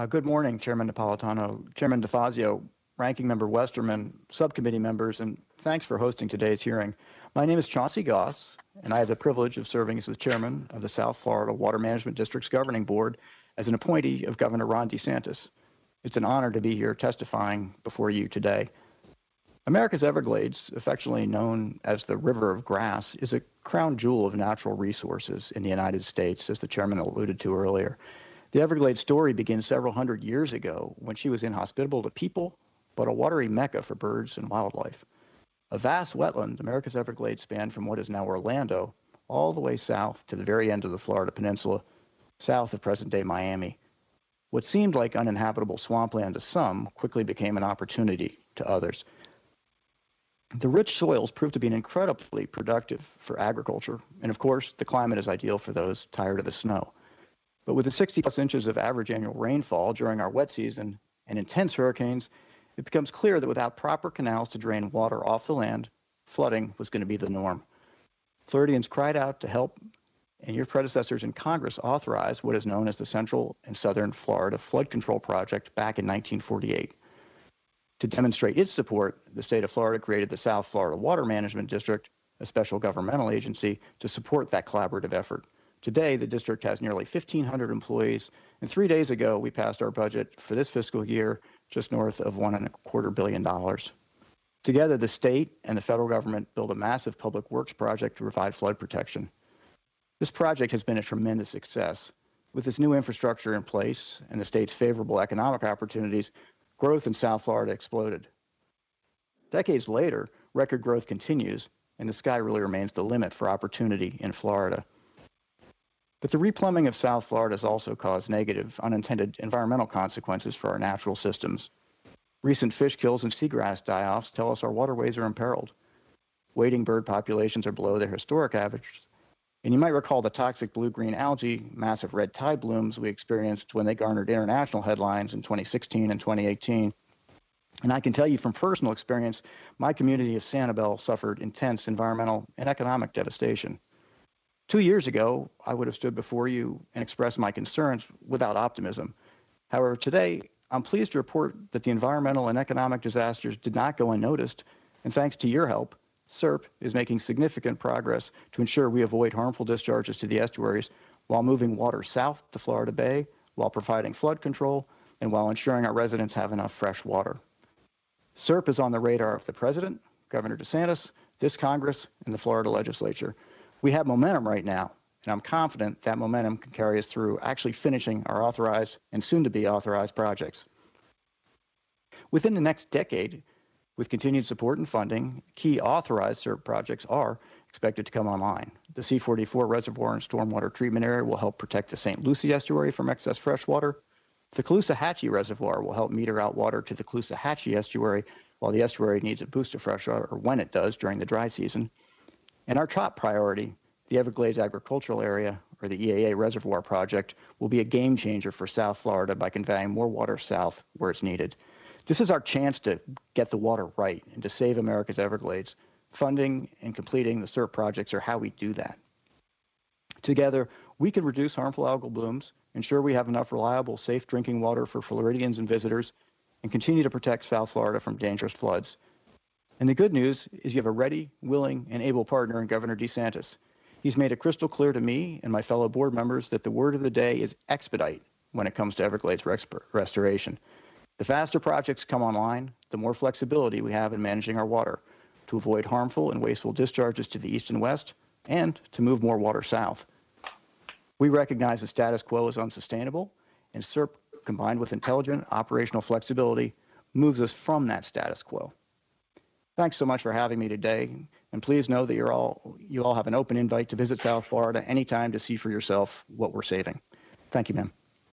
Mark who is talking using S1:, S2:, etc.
S1: Good morning, Chairman Napolitano, Chairman DeFazio, Ranking Member Westerman, subcommittee members, and thanks for hosting today's hearing. My name is Chauncey Goss, and I have the privilege of serving as the chairman of the South Florida Water Management District's Governing Board as an appointee of Governor Ron DeSantis. It's an honor to be here testifying before you today. America's Everglades, affectionately known as the River of Grass, is a crown jewel of natural resources in the United States, as the chairman alluded to earlier. The Everglades story begins several hundred years ago when she was inhospitable to people, but a watery mecca for birds and wildlife. A vast wetland, America's Everglades spanned from what is now Orlando all the way south to the very end of the Florida Peninsula, south of present-day Miami. What seemed like uninhabitable swampland to some quickly became an opportunity to others. The rich soils proved to be incredibly productive for agriculture, and of course, the climate is ideal for those tired of the snow. But with the 60-plus inches of average annual rainfall during our wet season and intense hurricanes, it becomes clear that without proper canals to drain water off the land, flooding was going to be the norm. Floridians cried out to help, and your predecessors in Congress authorized what is known as the Central and Southern Florida Flood Control Project back in 1948. To demonstrate its support, the state of Florida created the South Florida Water Management District, a special governmental agency, to support that collaborative effort. Today, the district has nearly 1,500 employees, and 3 days ago, we passed our budget for this fiscal year just north of $1.25 billion. Together, the state and the federal government built a massive public works project to provide flood protection. This project has been a tremendous success. With this new infrastructure in place and the state's favorable economic opportunities, growth in South Florida exploded. Decades later, record growth continues, and the sky really remains the limit for opportunity in Florida. But the replumbing of South Florida has also caused negative, unintended environmental consequences for our natural systems. Recent fish kills and seagrass die-offs tell us our waterways are imperiled. Wading bird populations are below their historic averages. And you might recall the toxic blue-green algae, massive red tide blooms we experienced when they garnered international headlines in 2016 and 2018. And I can tell you from personal experience, my community of Sanibel suffered intense environmental and economic devastation. 2 years ago, I would have stood before you and expressed my concerns without optimism. However, today, I'm pleased to report that the environmental and economic disasters did not go unnoticed, and thanks to your help, SERP is making significant progress to ensure we avoid harmful discharges to the estuaries while moving water south to Florida Bay, while providing flood control, and while ensuring our residents have enough fresh water. SERP is on the radar of the President, Governor DeSantis, this Congress, and the Florida legislature. We have momentum right now, and I'm confident that momentum can carry us through actually finishing our authorized and soon-to-be authorized projects. Within the next decade, with continued support and funding, key authorized SERP projects are expected to come online. The C-44 Reservoir and Stormwater Treatment Area will help protect the St. Lucie estuary from excess freshwater. The Caloosahatchee Reservoir will help meter out water to the Caloosahatchee estuary while the estuary needs a boost of freshwater, or when it does during the dry season. And our top priority, the Everglades Agricultural Area, or the EAA Reservoir Project, will be a game changer for South Florida by conveying more water south where it's needed. This is our chance to get the water right and to save America's Everglades. Funding and completing the SERP projects are how we do that. Together, we can reduce harmful algal blooms, ensure we have enough reliable, safe drinking water for Floridians and visitors, and continue to protect South Florida from dangerous floods. And the good news is you have a ready, willing, and able partner in Governor DeSantis. He's made it crystal clear to me and my fellow board members that the word of the day is expedite when it comes to Everglades restoration. The faster projects come online, the more flexibility we have in managing our water to avoid harmful and wasteful discharges to the east and west, and to move more water south. We recognize the status quo is unsustainable, and SERP, combined with intelligent operational flexibility, moves us from that status quo. Thanks so much for having me today, and please know that you all have an open invite to visit South Florida anytime to see for yourself what we're saving. Thank you, ma'am.